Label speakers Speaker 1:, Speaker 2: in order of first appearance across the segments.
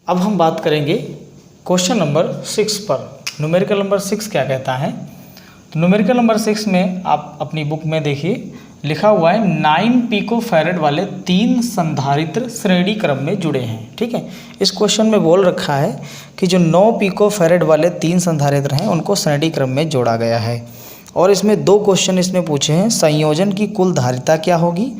Speaker 1: अब हम बात करेंगे क्वेश्चन नंबर 6 पर। न्यूमेरिकल नंबर 6 क्या कहता है? तो न्यूमेरिकल नंबर 6 में आप अपनी बुक में देखिए, लिखा हुआ है 9 पिको फैरेड वाले 3 संधारित्र श्रेणी क्रम में जुड़े हैं। ठीक है, इस क्वेश्चन में बोल रखा है कि जो 9 पिको फैरेड वाले 3 संधारित्र हैं उनको श्रेणी क्रम में जोड़ा गया है। और इसमें 2 क्वेश्चन इसने पूछे हैं, संयोजन की कुल धारिता क्या होगी,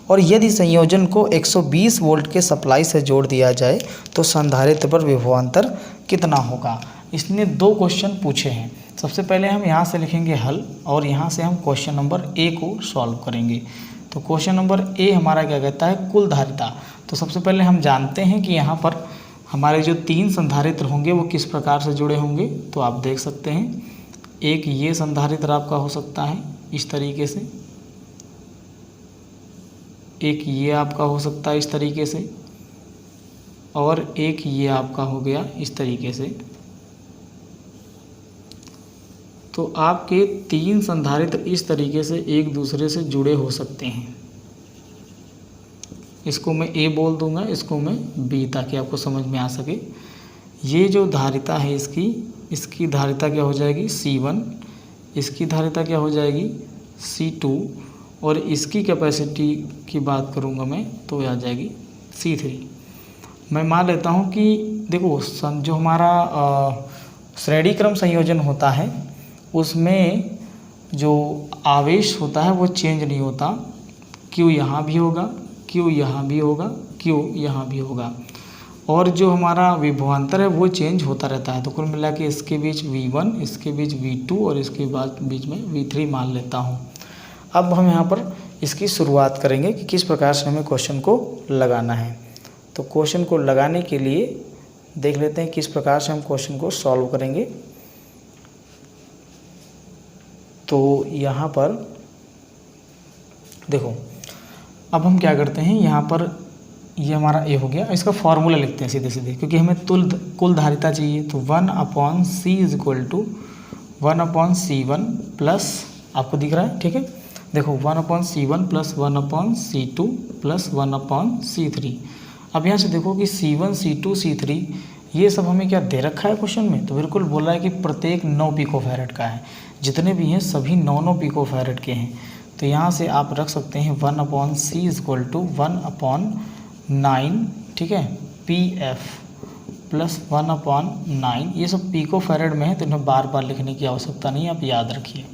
Speaker 1: और यदि संयोजन को 120 वोल्ट के सप्लाई से जोड़ दिया जाए तो संधारित्र पर विभवांतर कितना होगा। इसने 2 क्वेश्चन पूछे हैं। सबसे पहले हम यहाँ से लिखेंगे हल, और यहाँ से हम क्वेश्चन नंबर ए को सॉल्व करेंगे। तो क्वेश्चन नंबर ए हमारा क्या कहता है, कुल धारिता। तो सबसे पहले हम जानते हैं कि यहाँ पर हमारे जो 3 संधारित्र होंगे वो किस प्रकार से जुड़े होंगे। तो आप देख सकते हैं, एक ये संधारित्र आपका हो सकता है इस तरीके से, एक ये आपका हो सकता है इस तरीके से, और एक ये आपका हो गया इस तरीके से। तो आपके 3 संधारित्र इस तरीके से एक दूसरे से जुड़े हो सकते हैं। इसको मैं ए बोल दूंगा, इसको मैं बी, ताकि आपको समझ में आ सके। ये जो धारिता है इसकी धारिता क्या हो जाएगी C1, इसकी धारिता क्या हो जाएगी C2, और इसकी कैपेसिटी की बात करूंगा मैं तो आ जाएगी C3। मैं मान लेता हूं कि देखो जो हमारा श्रेणी क्रम संयोजन होता है उसमें जो आवेश होता है वो चेंज नहीं होता। Q यहाँ भी होगा, Q यहाँ भी होगा, Q यहाँ भी होगा, और जो हमारा विभवांतर है वो चेंज होता रहता है। तो कुल मिला के इसके बीच V1, इसके बीच V2 और इसके बाद बीच में V3 मान लेता हूँ। अब हम यहाँ पर इसकी शुरुआत करेंगे कि किस प्रकार से हमें क्वेश्चन को लगाना है। तो क्वेश्चन को लगाने के लिए देख लेते हैं किस प्रकार से हम क्वेश्चन को सॉल्व करेंगे। तो यहाँ पर देखो, अब हम क्या करते हैं, यहाँ पर ये हमारा ए हो गया, इसका फॉर्मूला लिखते हैं सीधे सीधे, क्योंकि हमें कुल धारिता चाहिए। तो 1/C is equal to 1/C1 plus, आपको दिख रहा है, ठीक है, देखो 1/C1 plus 1/C2 plus 1/C3। अब यहाँ से देखो कि C1, C2, C3 ये सब हमें क्या दे रखा है क्वेश्चन में। तो बिल्कुल बोला है कि प्रत्येक 9 पिको फैरेड का है, जितने भी हैं सभी 9 पिको फैरेड के हैं। तो यहाँ से आप रख सकते हैं 1/C इज इक्वल टू 1/9, ठीक है, PF प्लस 1/9। ये सब पिको फैरेड में है तो इन्हें बार बार लिखने की आवश्यकता नहीं है, आप याद रखिए।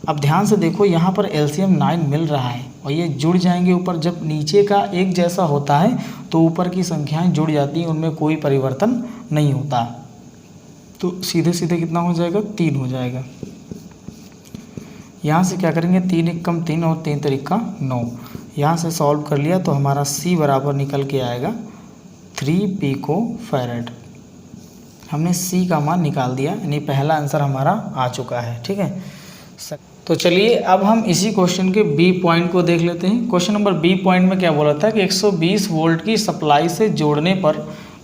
Speaker 1: अब ध्यान से देखो, यहाँ पर LCM 9 मिल रहा है और ये जुड़ जाएंगे ऊपर। जब नीचे का एक जैसा होता है तो ऊपर की संख्याएं जुड़ जाती हैं, उनमें कोई परिवर्तन नहीं होता। तो सीधे सीधे कितना हो जाएगा, 3 हो जाएगा। यहाँ से क्या करेंगे, 3 एक कम 3 और 3 तरीका 9। यहाँ से सॉल्व कर लिया तो हमारा C बराबर निकल के आएगा 3 पिको फैरेड। हमने C का मान निकाल दिया, यानी पहला आंसर हमारा आ चुका है। ठीक है, तो चलिए अब हम इसी क्वेश्चन के बी पॉइंट को देख लेते हैं। क्वेश्चन नंबर बी पॉइंट में क्या बोला था कि 120 वोल्ट की सप्लाई से जोड़ने पर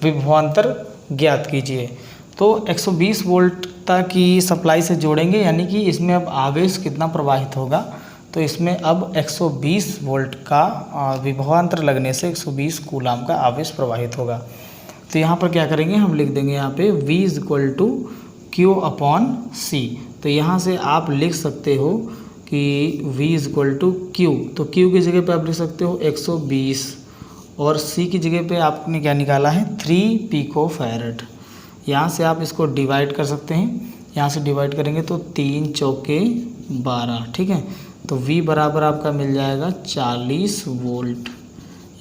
Speaker 1: विभवांतर ज्ञात कीजिए। तो 120 वोल्ट तक की सप्लाई से जोड़ेंगे, यानी कि इसमें अब आवेश कितना प्रवाहित होगा। तो इसमें अब 120 वोल्ट का विभवांतर लगने से 120 कूलाम का आवेश प्रवाहित होगा। तो यहाँ पर क्या करेंगे, हम लिख देंगे यहाँ पे V is equal to Q/C। तो यहाँ से आप लिख सकते हो कि V is equal to Q। तो Q की जगह पे आप लिख सकते हो 120 और C की जगह पे आपने क्या निकाला है 3 पिको फैरेड। यहाँ से आप इसको डिवाइड कर सकते हैं, यहाँ से डिवाइड करेंगे तो 3 चौके 12। ठीक है, तो V बराबर आपका मिल जाएगा 40 वोल्ट,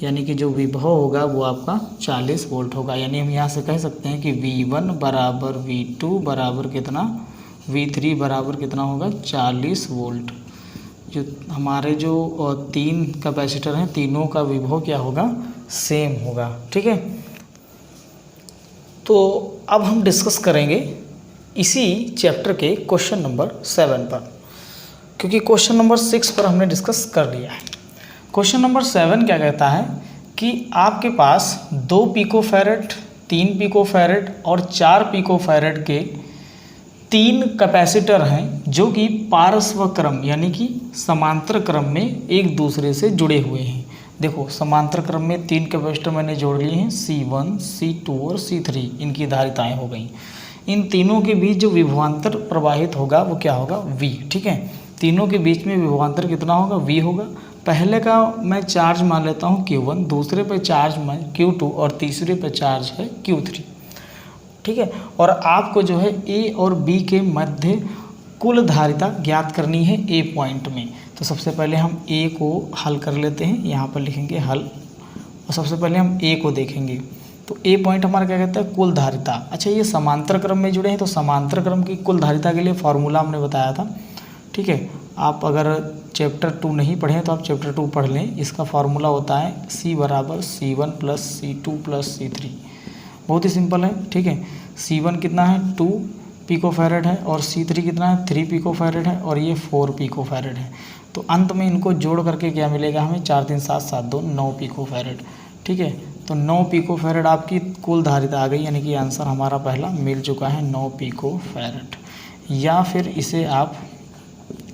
Speaker 1: यानी कि जो विभव होगा वो आपका 40 वोल्ट होगा। यानी हम यहाँ से कह सकते हैं कि V1 बराबर V2 बराबर कितना, V3 बराबर कितना होगा 40 वोल्ट। जो हमारे जो 3 कैपेसिटर हैं तीनों का विभव क्या होगा, सेम होगा। ठीक है, तो अब हम डिस्कस करेंगे इसी चैप्टर के क्वेश्चन नंबर 7 पर, क्योंकि क्वेश्चन नंबर 6 पर हमने डिस्कस कर लिया है। क्वेश्चन नंबर 7 क्या कहता है कि आपके पास 2 पिको फैरेड, 3 पिको फैरेड और 4 पिको फैरेड के 3 कैपेसिटर हैं जो कि पार्श्व क्रम यानी कि समांतर क्रम में एक दूसरे से जुड़े हुए हैं। देखो समांतर क्रम में 3 कैपेसिटर मैंने जोड़ लिए हैं, C1, C2 और C3, इनकी धारिताएं हो गई। इन तीनों के बीच जो विभवांतर प्रवाहित होगा वो क्या होगा, V। ठीक है, तीनों के बीच में विभवांतर कितना होगा, V होगा। पहले का मैं चार्ज मान लेता हूँ Q1, दूसरे पे चार्ज मैं Q2 और तीसरे पे चार्ज है Q3। ठीक है, और आपको जो है A और B के मध्य कुल धारिता ज्ञात करनी है A पॉइंट में। तो सबसे पहले हम A को हल कर लेते हैं, यहाँ पर लिखेंगे हल, और सबसे पहले हम A को देखेंगे। तो A पॉइंट हमारा क्या कहता है, कुल धारिता। अच्छा, ये समांतर क्रम में जुड़े हैं तो समांतर क्रम की कुल धारिता के लिए फॉर्मूला हमने बताया था। ठीक है, आप अगर चैप्टर 2 नहीं पढ़े तो आप चैप्टर 2 पढ़ लें। इसका फॉर्मूला होता है C बराबर C1 plus C2 plus C3। बहुत ही सिंपल है। ठीक है, C1 कितना है 2 पिकोफैरेड है और C3 कितना है 3 पिकोफैरेड है और ये 4 पिकोफैरेड है। तो अंत में इनको जोड़ करके क्या मिलेगा हमें, 4 3 7 7 2 9 पिकोफैरेड। ठीक है, तो 9 पिकोफैरेड आपकी कुल धारिता आ गई, यानी कि आंसर हमारा पहला मिल चुका है 9 पिकोफैरेड। या फिर इसे आप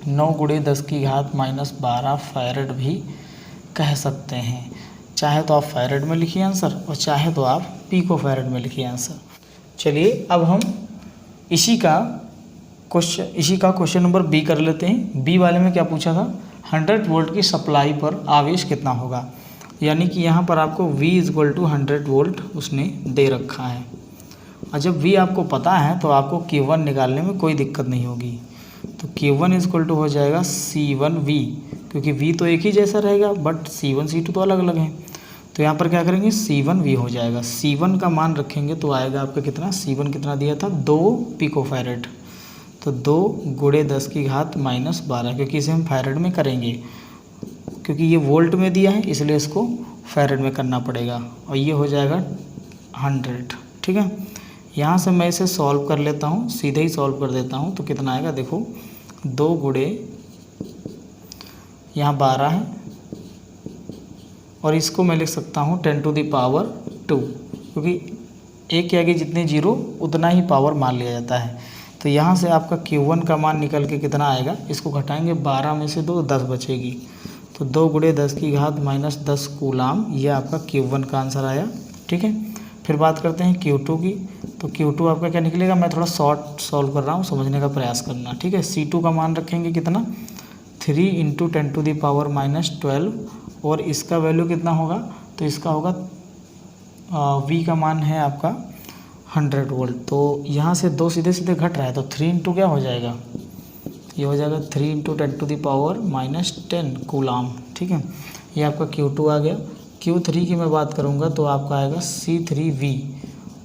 Speaker 1: 9 × 10⁻12 फैरेड भी कह सकते हैं। चाहे तो आप फैरेड में लिखिए आंसर और चाहे तो आप पिकोफैरेड में लिखिए आंसर। चलिए अब हम इसी का क्वेश्चन नंबर बी कर लेते हैं। बी वाले में क्या पूछा था, 100 वोल्ट की सप्लाई पर आवेश कितना होगा। यानी कि यहाँ पर आपको V = 100 वोल्ट उसने दे रखा है, और जब V आपको पता है तो आपको Q1 निकालने में कोई दिक्कत नहीं होगी। तो Q1 = हो जाएगा C1V, क्योंकि V तो एक ही जैसा रहेगा बट C1 C2 तो अलग अलग हैं। तो यहाँ पर क्या करेंगे, C1V हो जाएगा। C1 का मान रखेंगे तो आएगा आपका कितना, C1 कितना दिया था 2 पिकोफैरेड। तो 2 × 10⁻12, क्योंकि इसे हम फैरेड में करेंगे, क्योंकि ये वोल्ट में दिया है इसलिए इसको फैरेड में करना पड़ेगा, और ये हो जाएगा 100। ठीक है, यहाँ से मैं इसे सॉल्व कर लेता हूँ, सीधे ही सॉल्व कर देता हूँ। तो कितना आएगा देखो, 2 × यहाँ 12 है और इसको मैं लिख सकता हूँ 10⁻², क्योंकि एक के आगे जितने जीरो उतना ही पावर मान लिया जाता है। तो यहाँ से आपका Q1 का मान निकल के कितना आएगा, इसको घटाएंगे 12 में से 2 10 बचेगी, तो 2 × 10⁻−10 कूलाम, ये आपका Q1 का आंसर आया। ठीक है, फिर बात करते हैं Q2 की। तो Q2 आपका क्या निकलेगा, मैं थोड़ा शॉर्ट सॉल्व कर रहा हूँ, समझने का प्रयास करना। ठीक है, C2 का मान रखेंगे कितना, 3 × 10⁻12, और इसका वैल्यू कितना होगा, तो इसका होगा V का मान है आपका 100 वोल्ट। तो यहाँ से 2 सीधे सीधे घट रहा है, तो 3 × क्या हो जाएगा, ये हो जाएगा 3 × 10⁻−10 कूलाम। ठीक है, ये आपका Q2 आ गया। Q3 की मैं बात करूँगा तो आपका आएगा C3V,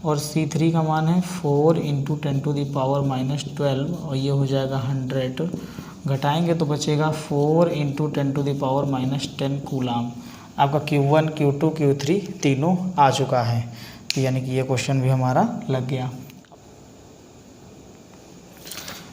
Speaker 1: और C3 का मान है 4 × 10⁻−12, और ये हो जाएगा 100। घटाएंगे तो बचेगा 4 × 10⁻−10 कूलाम। आपका Q1 Q2 Q3 तीनों आ चुका है, तो यानी कि ये क्वेश्चन भी हमारा लग गया।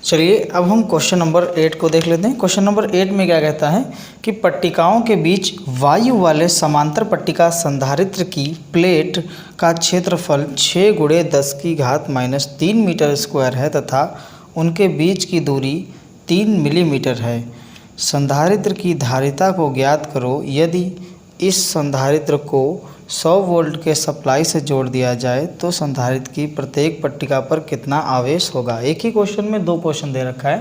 Speaker 1: चलिए अब हम क्वेश्चन नंबर 8 को देख लेते हैं। क्वेश्चन नंबर 8 में क्या कहता है कि पट्टिकाओं के बीच वायु वाले समांतर पट्टिका संधारित्र की प्लेट का क्षेत्रफल 6 × 10⁻³ मीटर स्क्वायर है तथा उनके बीच की दूरी 3 मिलीमीटर है। संधारित्र की धारिता को ज्ञात करो। यदि इस संधारित्र को 100 वोल्ट के सप्लाई से जोड़ दिया जाए तो संधारित्र की प्रत्येक पट्टिका पर कितना आवेश होगा। एक ही क्वेश्चन में 2 क्वेश्चन दे रखा है।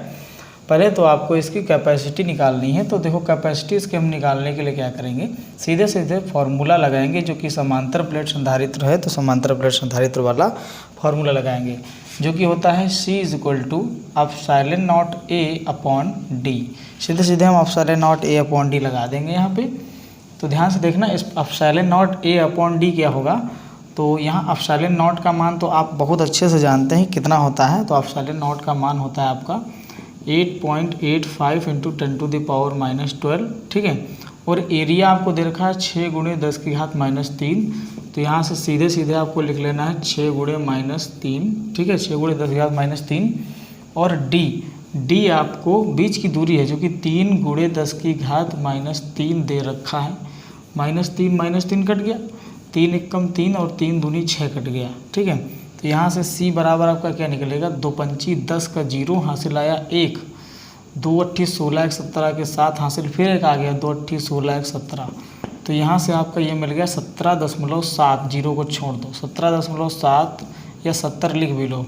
Speaker 1: पहले तो आपको इसकी कैपेसिटी निकालनी है। तो देखो कैपेसिटी इसके हम निकालने के लिए क्या करेंगे, सीधे सीधे फार्मूला लगाएंगे, जो कि समांतर प्लेट संधारित्र है तो समांतर प्लेट संधारित्र वाला फार्मूला लगाएंगे, जो कि होता है C = ε0A/d। सीधे सीधे हम ε0A/d लगा देंगे यहाँ पे। तो ध्यान से देखना, इस ε0A/d क्या होगा। तो यहाँ ε0 का मान तो आप बहुत अच्छे से जानते हैं कितना होता है। तो ε0 का मान होता है आपका 8.85 × 10⁻−12। ठीक है, और एरिया आपको दे रखा है 6 × 10⁻−3। तो यहाँ से सीधे सीधे आपको लिख लेना है 6 × -3। ठीक है, 6 × 10⁻−3। और डी आपको बीच की दूरी है, जो कि 3 × 10⁻−3 दे रखा है। -3 कट गया, 3 × 3 और 3 दूनी 6 कट गया। ठीक है, तो यहाँ से C बराबर आपका क्या निकलेगा, 2 पंची 10 का 0 हासिल आया 1, 2 8 16 1 17 के साथ हासिल फिर एक आ गया 2 8 16 1 17। तो तो यहाँ से आपका ये मिल गया 17.7, जीरो को छोड़ दो, 17.7 या 70 लिख भी लो,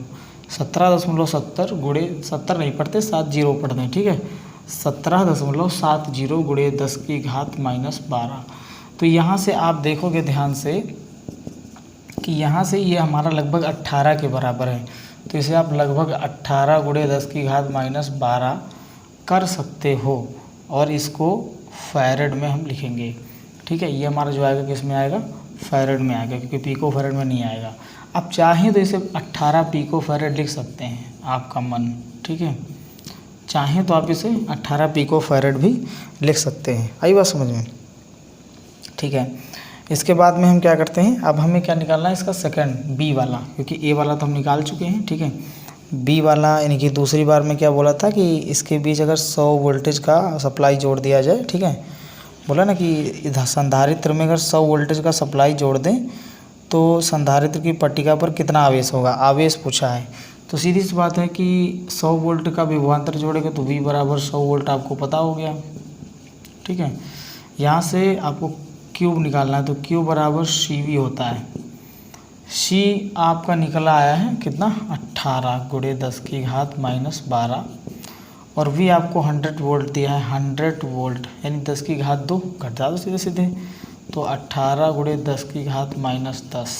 Speaker 1: 17.70 गुणे 70 नहीं पढ़ते, 7 जीरो पढ़ते हैं, ठीक है, 17.70 गुणे 10 की घात -12। तो यहाँ से आप देखोगे ध्यान से कि यहाँ से ये हमारा लगभग 18 के बराबर है, तो इसे आप लगभग 18 गुणे 10 की घात -12 कर सकते हो, और इसको फैरेड में हम लिखेंगे, ठीक है। ये हमारा जो आएगा किस में आएगा, फैरेड में आएगा, क्योंकि पिको फैरेड में नहीं आएगा। आप चाहें तो इसे 18 पिको फैरेड लिख सकते हैं, आपका मन, ठीक है, चाहें तो आप इसे 18 पिको फैरेड भी लिख सकते हैं। आई बात समझ में, ठीक है। इसके बाद में हम क्या करते हैं, अब हमें क्या निकालना है, इसका सेकंड बी वाला, क्योंकि ए वाला तो हम निकाल चुके हैं, ठीक है। बी वाला यानी कि दूसरी बार में क्या बोला था कि इसके बीच अगर 100 वोल्टेज का सप्लाई जोड़ दिया जाए, ठीक है, बोला ना कि इधर संधारित्र में अगर 100 वोल्टेज का सप्लाई जोड़ दें तो संधारित्र की पट्टिका पर कितना आवेश होगा, आवेश पूछा है। तो सीधी सी बात है कि 100 वोल्ट का विभवांतर जोड़ेंगे तो V बराबर 100 वोल्ट आपको पता हो गया, ठीक है। यहाँ से आपको क्यूब निकालना है, तो क्यूब बराबर CV होता है, C आपका निकला आया है कितना, 18 गुणे 10 की घात -12, और V आपको 100 वोल्ट दिया है, 100 वोल्ट यानी 10 की घात 2, घटा दो सीधे सीधे, तो 18 गुणे 10 की घात -10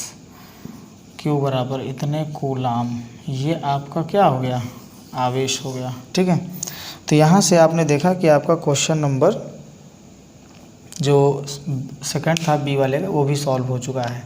Speaker 1: क्यू बराबर इतने कूलाम, ये आपका क्या हो गया, आवेश हो गया, ठीक है। तो यहाँ से आपने देखा कि आपका क्वेश्चन नंबर जो सेकंड था बी वाले का वो भी सॉल्व हो चुका है।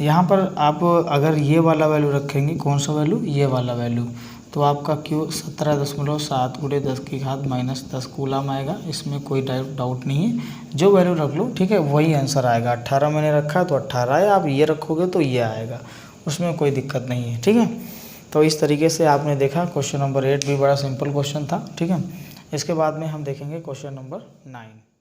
Speaker 1: यहाँ पर आप अगर ये वाला वैल्यू रखेंगे, कौन सा वैल्यू, ये वाला वैल्यू, तो आपका क्यू 17.7 गुणे 10 की घात -10 कूलाम आएगा, इसमें कोई डाउट नहीं है, जो वैल्यू रख लो, ठीक है, वही आंसर आएगा। 18 मैंने रखा तो 18 है, आप ये रखोगे तो ये आएगा, उसमें कोई दिक्कत नहीं है, ठीक है। तो इस तरीके से आपने देखा क्वेश्चन नंबर 8 भी बड़ा सिंपल क्वेश्चन था, ठीक है। इसके बाद में हम देखेंगे क्वेश्चन नंबर 9।